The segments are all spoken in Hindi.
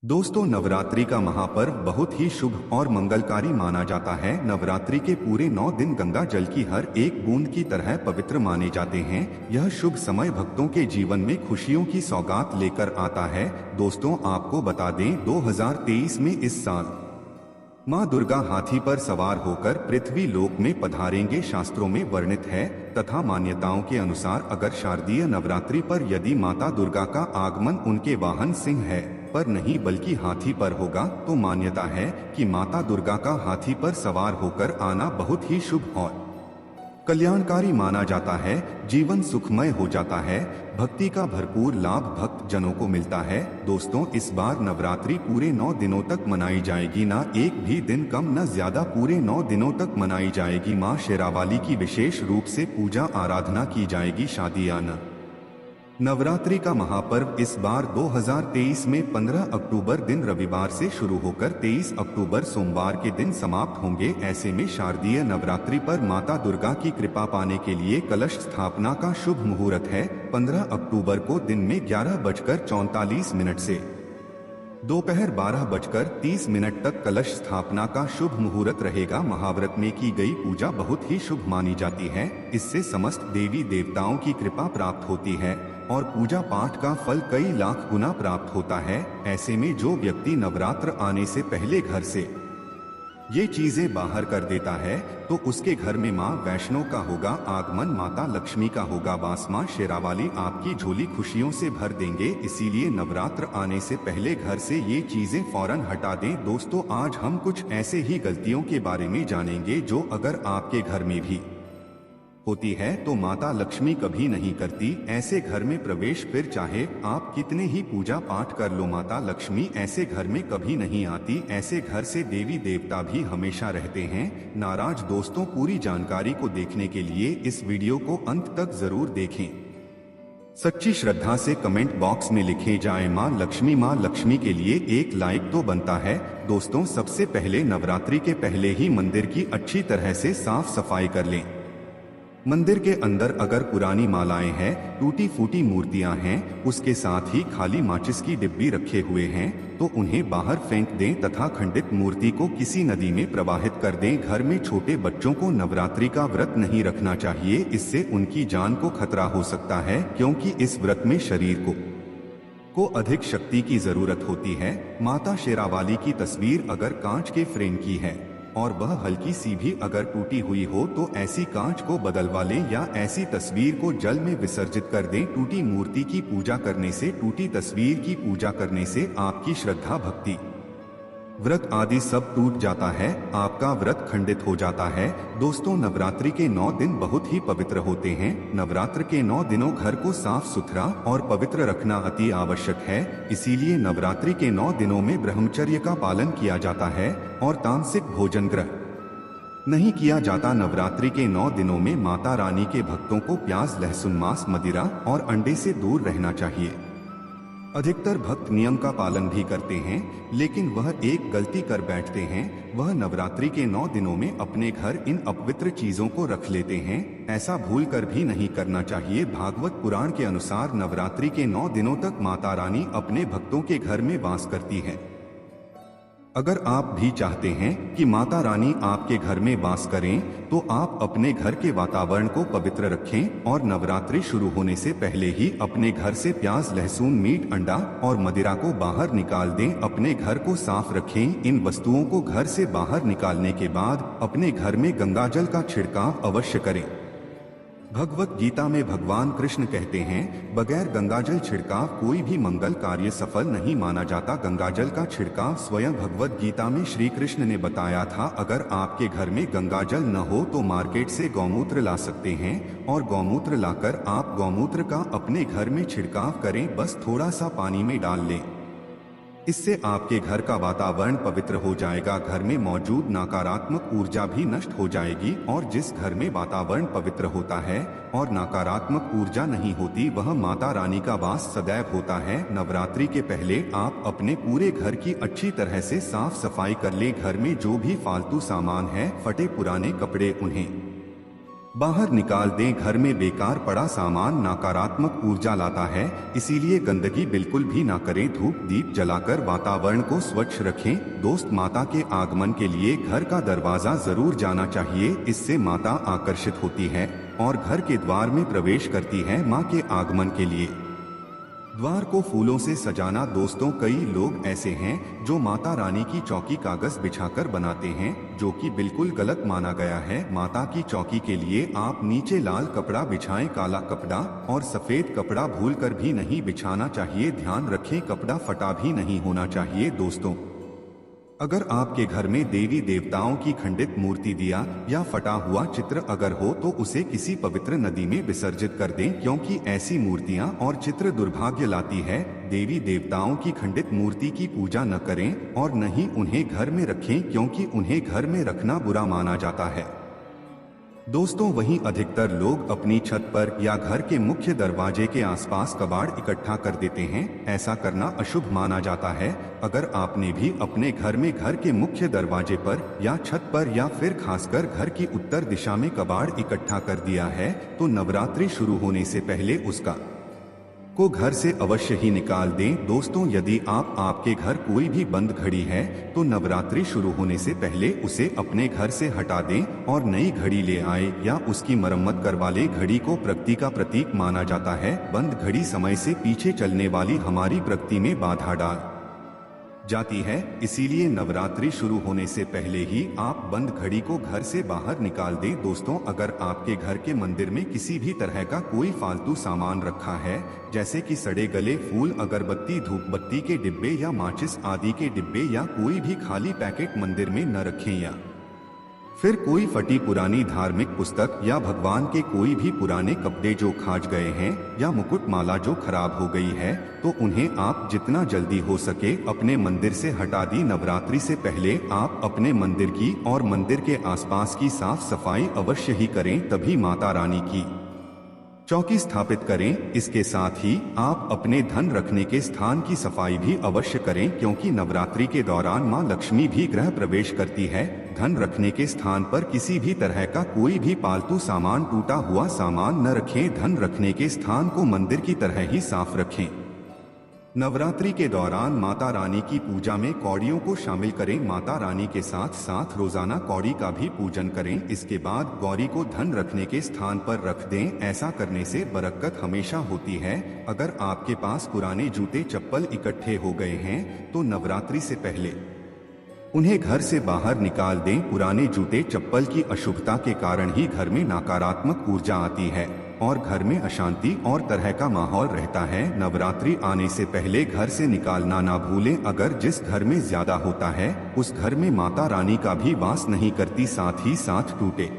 दोस्तों, नवरात्रि का महापर्व बहुत ही शुभ और मंगलकारी माना जाता है। नवरात्रि के पूरे 9 दिन गंगा जल की हर एक बूंद की तरह पवित्र माने जाते हैं। यह शुभ समय भक्तों के जीवन में खुशियों की सौगात लेकर आता है। दोस्तों, आपको बता दें 2023 में इस साल माँ दुर्गा हाथी पर सवार होकर पृथ्वी लोक में पधारेंगे शास्त्रों में वर्णित है। तथा मान्यताओं के अनुसार अगर शारदीय नवरात्रि पर यदि माता दुर्गा का आगमन उनके वाहन सिंह है पर नहीं बल्कि हाथी पर होगा तो मान्यता है कि माता दुर्गा का हाथी पर सवार होकर आना बहुत ही शुभ और कल्याणकारी माना जाता है। जीवन सुखमय हो जाता है। भक्ति का भरपूर लाभ भक्त जनों को मिलता है। दोस्तों, इस बार नवरात्रि पूरे 9 दिनों तक मनाई जाएगी, ना एक भी दिन कम न ज्यादा, पूरे 9 दिनों तक मनाई जाएगी। माँ शेरावाली की विशेष रूप से पूजा आराधना की जाएगी। शादियाना नवरात्रि का महापर्व इस बार 2023 में 15 अक्टूबर दिन रविवार से शुरू होकर 23 अक्टूबर सोमवार के दिन समाप्त होंगे। ऐसे में शारदीय नवरात्रि पर माता दुर्गा की कृपा पाने के लिए कलश स्थापना का शुभ मुहूर्त है। 15 अक्टूबर को दिन में 11:44 से दोपहर 12:30 तक कलश स्थापना का शुभ मुहूर्त रहेगा। महाव्रत में की गई पूजा बहुत ही शुभ मानी जाती है। इससे समस्त देवी देवताओं की कृपा प्राप्त होती है और पूजा पाठ का फल कई लाख गुना प्राप्त होता है। ऐसे में जो व्यक्ति नवरात्र आने से पहले घर से ये चीजें बाहर कर देता है तो उसके घर में माँ वैष्णो का होगा आगमन, माता लक्ष्मी का होगा वास। माँ शेरावाली आपकी झोली खुशियों से भर देंगे। इसीलिए नवरात्र आने से पहले घर से ये चीजें फौरन हटा दें। दोस्तों, आज हम कुछ ऐसे ही गलतियों के बारे में जानेंगे जो अगर आपके घर में भी होती है तो माता लक्ष्मी कभी नहीं करती ऐसे घर में प्रवेश। फिर चाहे आप कितने ही पूजा पाठ कर लो, माता लक्ष्मी ऐसे घर में कभी नहीं आती। ऐसे घर से देवी देवता भी हमेशा रहते हैं नाराज। दोस्तों, पूरी जानकारी को देखने के लिए इस वीडियो को अंत तक जरूर देखें। सच्ची श्रद्धा से कमेंट बॉक्स में लिखे जाए माँ लक्ष्मी के लिए एक लाइक तो बनता है। दोस्तों, सबसे पहले नवरात्रि के पहले ही मंदिर की अच्छी तरह से साफ सफाई कर लें। मंदिर के अंदर अगर पुरानी मालाएं हैं, टूटी फूटी मूर्तियां हैं, उसके साथ ही खाली माचिस की डिब्बी रखे हुए हैं तो उन्हें बाहर फेंक दें तथा खंडित मूर्ति को किसी नदी में प्रवाहित कर दें। घर में छोटे बच्चों को नवरात्रि का व्रत नहीं रखना चाहिए, इससे उनकी जान को खतरा हो सकता है क्योंकि इस व्रत में शरीर को अधिक शक्ति की जरूरत होती है। माता शेरावाली की तस्वीर अगर कांच के फ्रेम की है और वह हल्की सी भी अगर टूटी हुई हो तो ऐसी कांच को बदलवा लें या ऐसी तस्वीर को जल में विसर्जित कर दें। टूटी मूर्ति की पूजा करने से, टूटी तस्वीर की पूजा करने से आपकी श्रद्धा, भक्ति, व्रत आदि सब टूट जाता है, आपका व्रत खंडित हो जाता है। दोस्तों, नवरात्रि के 9 दिन बहुत ही पवित्र होते हैं। नवरात्र के 9 दिनों घर को साफ सुथरा और पवित्र रखना अति आवश्यक है। इसीलिए नवरात्रि के 9 दिनों में ब्रह्मचर्य का पालन किया जाता है और तामसिक भोजन ग्रहण नहीं किया जाता। नवरात्रि के 9 दिनों में माता रानी के भक्तों को प्याज, लहसुन, मांस, मदिरा और अंडे से दूर रहना चाहिए। अधिकतर भक्त नियम का पालन भी करते हैं, लेकिन वह एक गलती कर बैठते हैं। वह नवरात्रि के 9 दिनों में अपने घर इन अपवित्र चीजों को रख लेते हैं। ऐसा भूल कर भी नहीं करना चाहिए। भागवत पुराण के अनुसार नवरात्रि के 9 दिनों तक माता रानी अपने भक्तों के घर में वास करती है। अगर आप भी चाहते हैं कि माता रानी आपके घर में वास करें तो आप अपने घर के वातावरण को पवित्र रखें और नवरात्रि शुरू होने से पहले ही अपने घर से प्याज, लहसुन, मीट, अंडा और मदिरा को बाहर निकाल दें। अपने घर को साफ रखें। इन वस्तुओं को घर से बाहर निकालने के बाद अपने घर में गंगाजल का छिड़काव अवश्य करें। भगवत गीता में भगवान कृष्ण कहते हैं, बगैर गंगाजल छिड़काव कोई भी मंगल कार्य सफल नहीं माना जाता। गंगाजल का छिड़काव स्वयं भगवत गीता में श्री कृष्ण ने बताया था। अगर आपके घर में गंगाजल न हो तो मार्केट से गौमूत्र ला सकते हैं और गौमूत्र लाकर आप गौमूत्र का अपने घर में छिड़काव करें। बस थोड़ा सा पानी में डाल लें, इससे आपके घर का वातावरण पवित्र हो जाएगा। घर में मौजूद नकारात्मक ऊर्जा भी नष्ट हो जाएगी और जिस घर में वातावरण पवित्र होता है और नकारात्मक ऊर्जा नहीं होती, वह माता रानी का वास सदैव होता है। नवरात्रि के पहले आप अपने पूरे घर की अच्छी तरह से साफ सफाई कर ले। घर में जो भी फालतू सामान है, फटे पुराने कपड़े, उन्हें बाहर निकाल दें। घर में बेकार पड़ा सामान नकारात्मक ऊर्जा लाता है, इसीलिए गंदगी बिल्कुल भी ना करें। धूप दीप जलाकर वातावरण को स्वच्छ रखें। दोस्त, माता के आगमन के लिए घर का दरवाजा जरूर जाना चाहिए, इससे माता आकर्षित होती है और घर के द्वार में प्रवेश करती है। माँ के आगमन के लिए द्वार को फूलों से सजाना। दोस्तों, कई लोग ऐसे हैं जो माता रानी की चौकी कागज बिछाकर बनाते हैं, जो कि बिल्कुल गलत माना गया है। माता की चौकी के लिए आप नीचे लाल कपड़ा बिछाएं, काला कपड़ा और सफेद कपड़ा भूलकर भी नहीं बिछाना चाहिए। ध्यान रखें, कपड़ा फटा भी नहीं होना चाहिए। दोस्तों, अगर आपके घर में देवी देवताओं की खंडित मूर्ति, दिया या फटा हुआ चित्र अगर हो तो उसे किसी पवित्र नदी में विसर्जित कर दें, क्योंकि ऐसी मूर्तियां और चित्र दुर्भाग्य लाती है। देवी देवताओं की खंडित मूर्ति की पूजा न करें और न ही उन्हें घर में रखें, क्योंकि उन्हें घर में रखना बुरा माना जाता है। दोस्तों, वहीं अधिकतर लोग अपनी छत पर या घर के मुख्य दरवाजे के आसपास कबाड़ इकट्ठा कर देते हैं। ऐसा करना अशुभ माना जाता है। अगर आपने भी अपने घर में घर के मुख्य दरवाजे पर या छत पर या फिर खासकर घर की उत्तर दिशा में कबाड़ इकट्ठा कर दिया है, तो नवरात्रि शुरू होने से पहले उसका को घर से अवश्य ही निकाल दें। दोस्तों, यदि आपके घर कोई भी बंद घड़ी है तो नवरात्रि शुरू होने से पहले उसे अपने घर से हटा दें और नई घड़ी ले आए या उसकी मरम्मत करवा ले। घड़ी को प्रकृति का प्रतीक माना जाता है। बंद घड़ी समय से पीछे चलने वाली हमारी प्रकृति में बाधा डाल जाती है, इसीलिए नवरात्रि शुरू होने से पहले ही आप बंद घड़ी को घर से बाहर निकाल दें। दोस्तों, अगर आपके घर के मंदिर में किसी भी तरह का कोई फालतू सामान रखा है, जैसे कि सड़े गले फूल, अगरबत्ती, धूपबत्ती के डिब्बे या माचिस आदि के डिब्बे या कोई भी खाली पैकेट मंदिर में न रखें, या फिर कोई फटी पुरानी धार्मिक पुस्तक या भगवान के कोई भी पुराने कपड़े जो खाज गए हैं या मुकुट माला जो खराब हो गई है, तो उन्हें आप जितना जल्दी हो सके अपने मंदिर से हटा दी। नवरात्रि से पहले आप अपने मंदिर की और मंदिर के आसपास की साफ सफाई अवश्य ही करें, तभी माता रानी की चौकी स्थापित करें। इसके साथ ही आप अपने धन रखने के स्थान की सफाई भी अवश्य करें, क्योंकि नवरात्रि के दौरान मां लक्ष्मी भी गृह प्रवेश करती है। धन रखने के स्थान पर किसी भी तरह का कोई भी पालतू सामान, टूटा हुआ सामान न रखें। धन रखने के स्थान को मंदिर की तरह ही साफ रखें। नवरात्रि के दौरान माता रानी की पूजा में कौड़ियों को शामिल करें। माता रानी के साथ साथ रोजाना कौड़ी का भी पूजन करें। इसके बाद गौरी को धन रखने के स्थान पर रख दें। ऐसा करने से बरकत हमेशा होती है। अगर आपके पास पुराने जूते चप्पल इकट्ठे हो गए हैं तो नवरात्रि से पहले उन्हें घर से बाहर निकाल दें। पुराने जूते चप्पल की अशुभता के कारण ही घर में नकारात्मक ऊर्जा आती है और घर में अशांति और तरह का माहौल रहता है। नवरात्रि आने से पहले घर से निकालना ना भूलें। अगर जिस घर में ज्यादा होता है उस घर में माता रानी का भी वास नहीं करती। साथ ही साथ टूटे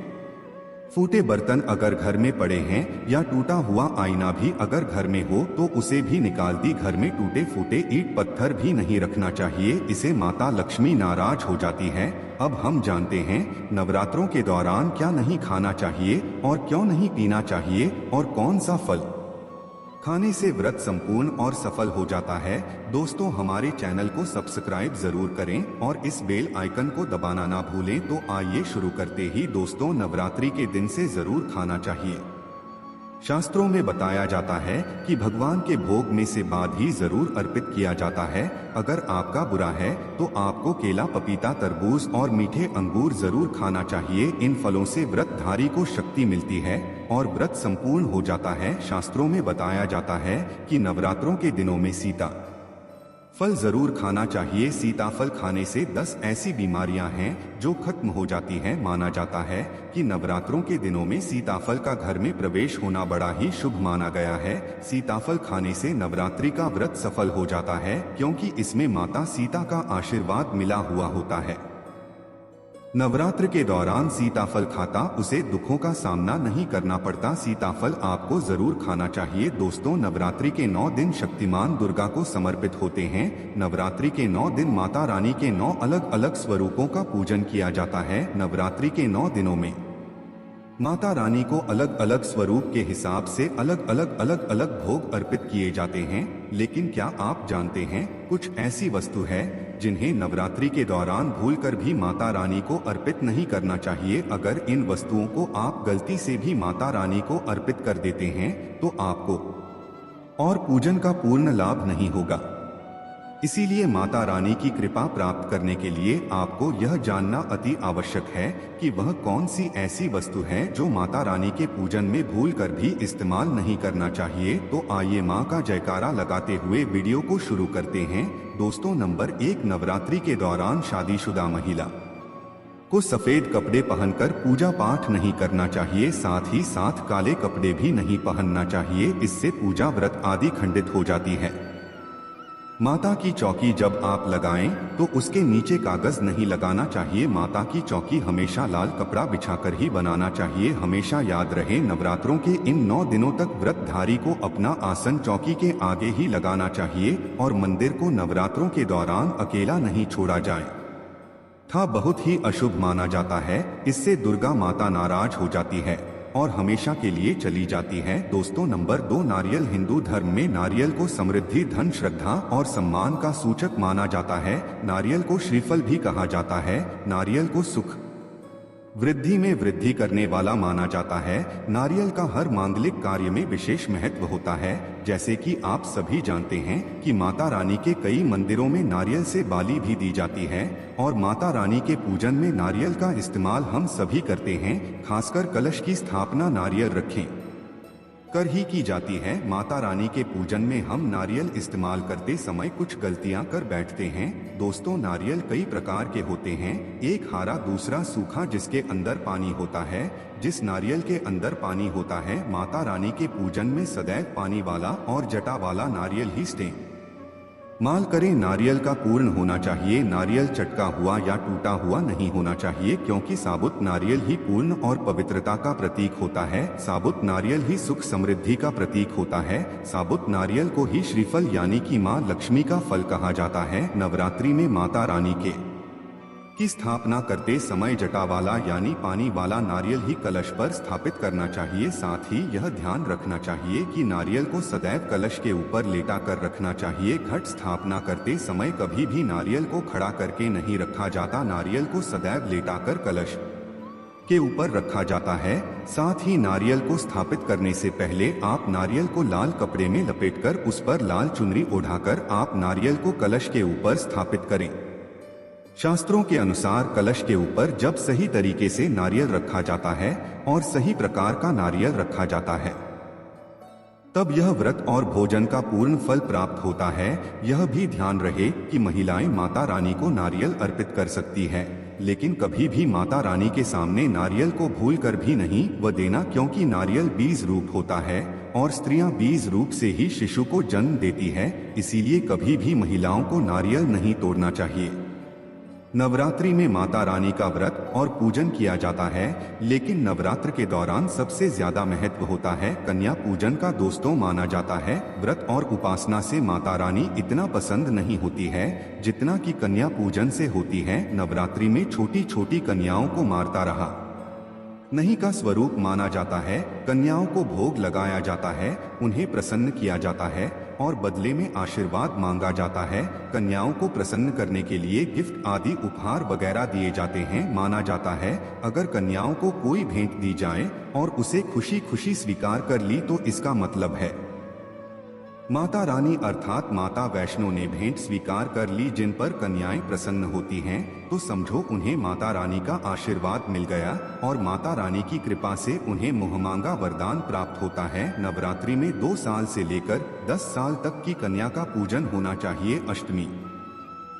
फूटे बर्तन अगर घर में पड़े हैं या टूटा हुआ आईना भी अगर घर में हो तो उसे भी निकाल दी। घर में टूटे फूटे ईंट पत्थर भी नहीं रखना चाहिए, इसे माता लक्ष्मी नाराज हो जाती है। अब हम जानते हैं नवरात्रों के दौरान क्या नहीं खाना चाहिए और क्यों नहीं पीना चाहिए और कौन सा फल खाने से व्रत संपूर्ण और सफल हो जाता है। दोस्तों, हमारे चैनल को सब्सक्राइब जरूर करें और इस बेल आइकन को दबाना ना भूलें। तो आइए शुरू करते ही दोस्तों, नवरात्रि के दिन से जरूर खाना चाहिए। शास्त्रों में बताया जाता है कि भगवान के भोग में से बाद ही जरूर अर्पित किया जाता है। अगर आपका बुरा है तो आपको केला, पपीता, तरबूज और मीठे अंगूर जरूर खाना चाहिए। इन फलों से व्रतधारी को शक्ति मिलती है और व्रत संपूर्ण हो जाता है। शास्त्रों में बताया जाता है कि नवरात्रों के दिनों में सीता फल जरूर खाना चाहिए। सीताफल खाने से 10 ऐसी बीमारियां हैं जो खत्म हो जाती हैं। माना जाता है कि नवरात्रों के दिनों में सीताफल का घर में प्रवेश होना बड़ा ही शुभ माना गया है। सीताफल खाने से नवरात्रि का व्रत सफल हो जाता है, क्योंकि इसमें माता सीता का आशीर्वाद मिला हुआ होता है। नवरात्र के दौरान सीताफल खाता उसे दुखों का सामना नहीं करना पड़ता। सीताफल आपको जरूर खाना चाहिए। दोस्तों, नवरात्रि के 9 दिन शक्तिमान दुर्गा को समर्पित होते हैं। नवरात्रि के 9 दिन माता रानी के 9 अलग अलग स्वरूपों का पूजन किया जाता है। नवरात्रि के 9 दिनों में माता रानी को अलग अलग स्वरूप के हिसाब से अलग अलग भोग अर्पित किए जाते हैं। लेकिन क्या आप जानते हैं कुछ ऐसी वस्तु है जिन्हें नवरात्रि के दौरान भूलकर भी माता रानी को अर्पित नहीं करना चाहिए। अगर इन वस्तुओं को आप गलती से भी माता रानी को अर्पित कर देते हैं तो आपको और पूजन का पूर्ण लाभ नहीं होगा। इसीलिए माता रानी की कृपा प्राप्त करने के लिए आपको यह जानना अति आवश्यक है कि वह कौन सी ऐसी वस्तु है जो माता रानी के पूजन में भूलकर भी इस्तेमाल नहीं करना चाहिए। तो आइए माँ का जयकारा लगाते हुए वीडियो को शुरू करते हैं। दोस्तों, नंबर 1, नवरात्रि के दौरान शादीशुदा महिला को सफेद कपड़े पहनकर पूजा पाठ नहीं करना चाहिए। साथ ही साथ काले कपड़े भी नहीं पहनना चाहिए, इससे पूजा व्रत आदि खंडित हो जाती है। माता की चौकी जब आप लगाएं तो उसके नीचे कागज नहीं लगाना चाहिए। माता की चौकी हमेशा लाल कपड़ा बिछाकर ही बनाना चाहिए। हमेशा याद रहे, नवरात्रों के इन 9 दिनों तक व्रतधारी को अपना आसन चौकी के आगे ही लगाना चाहिए और मंदिर को नवरात्रों के दौरान अकेला नहीं छोड़ा जाए था बहुत ही अशुभ माना जाता है। इससे दुर्गा माता नाराज हो जाती है और हमेशा के लिए चली जाती है। दोस्तों, नंबर 2, नारियल। हिंदू धर्म में नारियल को समृद्धि, धन, श्रद्धा और सम्मान का सूचक माना जाता है। नारियल को श्रीफल भी कहा जाता है। नारियल को सुख वृद्धि में वृद्धि करने वाला माना जाता है। नारियल का हर मांगलिक कार्य में विशेष महत्व होता है। जैसे कि आप सभी जानते हैं कि माता रानी के कई मंदिरों में नारियल से बाली भी दी जाती है और माता रानी के पूजन में नारियल का इस्तेमाल हम सभी करते हैं। खासकर कलश की स्थापना नारियल रखें कर ही की जाती है। माता रानी के पूजन में हम नारियल इस्तेमाल करते समय कुछ गलतियां कर बैठते हैं। दोस्तों, नारियल कई प्रकार के होते हैं। एक हरा, दूसरा सूखा जिसके अंदर पानी होता है। जिस नारियल के अंदर पानी होता है, माता रानी के पूजन में सदैव पानी वाला और जटा वाला नारियल ही इस्तेमाल करें। नारियल का पूर्ण होना चाहिए। नारियल चटका हुआ या टूटा हुआ नहीं होना चाहिए, क्योंकि साबुत नारियल ही पूर्ण और पवित्रता का प्रतीक होता है। साबुत नारियल ही सुख समृद्धि का प्रतीक होता है। साबुत नारियल को ही श्रीफल यानी कि माँ लक्ष्मी का फल कहा जाता है। नवरात्रि में माता रानी की स्थापना करते समय जटा वाला यानी पानी वाला नारियल ही कलश पर स्थापित करना चाहिए। साथ ही यह ध्यान रखना चाहिए कि नारियल को सदैव कलश के ऊपर लेटा कर रखना चाहिए। घट स्थापना करते समय कभी भी नारियल को खड़ा करके नहीं रखा जाता। नारियल को सदैव लेटा कर कलश के ऊपर रखा जाता है। साथ ही नारियल को स्थापित करने से पहले आप नारियल को लाल कपड़े में लपेटकर उस पर लाल चुनरी ओढ़ाकर आप नारियल को कलश के ऊपर स्थापित करें। शास्त्रों के अनुसार कलश के ऊपर जब सही तरीके से नारियल रखा जाता है और सही प्रकार का नारियल रखा जाता है, तब यह व्रत और भोजन का पूर्ण फल प्राप्त होता है। यह भी ध्यान रहे कि महिलाएं माता रानी को नारियल अर्पित कर सकती है, लेकिन कभी भी माता रानी के सामने नारियल को भूलकर भी नहीं व देना, क्योंकि नारियल बीज रूप होता है और स्त्रियां बीज रूप से ही शिशु को जन्म देती है। इसीलिए कभी भी महिलाओं को नारियल नहीं तोड़ना चाहिए। नवरात्रि में माता रानी का व्रत और पूजन किया जाता है, लेकिन नवरात्र के दौरान सबसे ज्यादा महत्व होता है कन्या पूजन का। दोस्तों, माना जाता है व्रत और उपासना से माता रानी इतना पसंद नहीं होती है जितना कि कन्या पूजन से होती है। नवरात्रि में छोटी छोटी कन्याओं को मारता रहा नहीं का स्वरूप माना जाता है। कन्याओं को भोग लगाया जाता है, उन्हें प्रसन्न किया जाता है और बदले में आशीर्वाद मांगा जाता है। कन्याओं को प्रसन्न करने के लिए गिफ्ट आदि उपहार वगैरह दिए जाते हैं। माना जाता है अगर कन्याओं को कोई भेंट दी जाए और उसे खुशी खुशी स्वीकार कर ली तो इसका मतलब है माता रानी अर्थात माता वैष्णो ने भेंट स्वीकार कर ली। जिन पर कन्याएं प्रसन्न होती हैं तो समझो उन्हें माता रानी का आशीर्वाद मिल गया और माता रानी की कृपा से उन्हें मुहमांगा वरदान प्राप्त होता है। नवरात्रि में 2 साल से लेकर 10 साल तक की कन्या का पूजन होना चाहिए। अष्टमी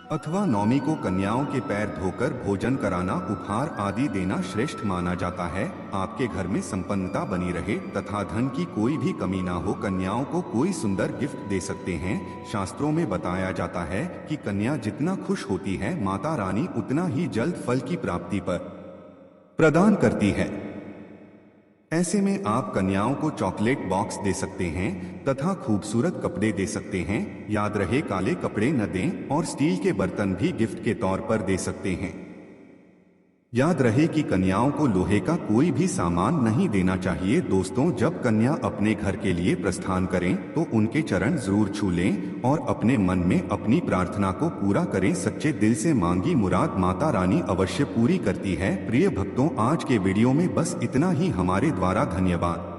अथवा नवमी को कन्याओं के पैर धोकर भोजन कराना, उपहार आदि देना श्रेष्ठ माना जाता है। आपके घर में संपन्नता बनी रहे तथा धन की कोई भी कमी ना हो, कन्याओं को कोई सुंदर गिफ्ट दे सकते हैं। शास्त्रों में बताया जाता है कि कन्या जितना खुश होती है, माता रानी उतना ही जल्द फल की प्राप्ति पर प्रदान करती है। ऐसे में आप कन्याओं को चॉकलेट बॉक्स दे सकते हैं तथा खूबसूरत कपड़े दे सकते हैं। याद रहे काले कपड़े न दें और स्टील के बर्तन भी गिफ्ट के तौर पर दे सकते हैं। याद रहे कि कन्याओं को लोहे का कोई भी सामान नहीं देना चाहिए। दोस्तों, जब कन्या अपने घर के लिए प्रस्थान करें तो उनके चरण जरूर छू लें और अपने मन में अपनी प्रार्थना को पूरा करें। सच्चे दिल से मांगी मुराद माता रानी अवश्य पूरी करती है। प्रिय भक्तों, आज के वीडियो में बस इतना ही। हमारे द्वारा धन्यवाद।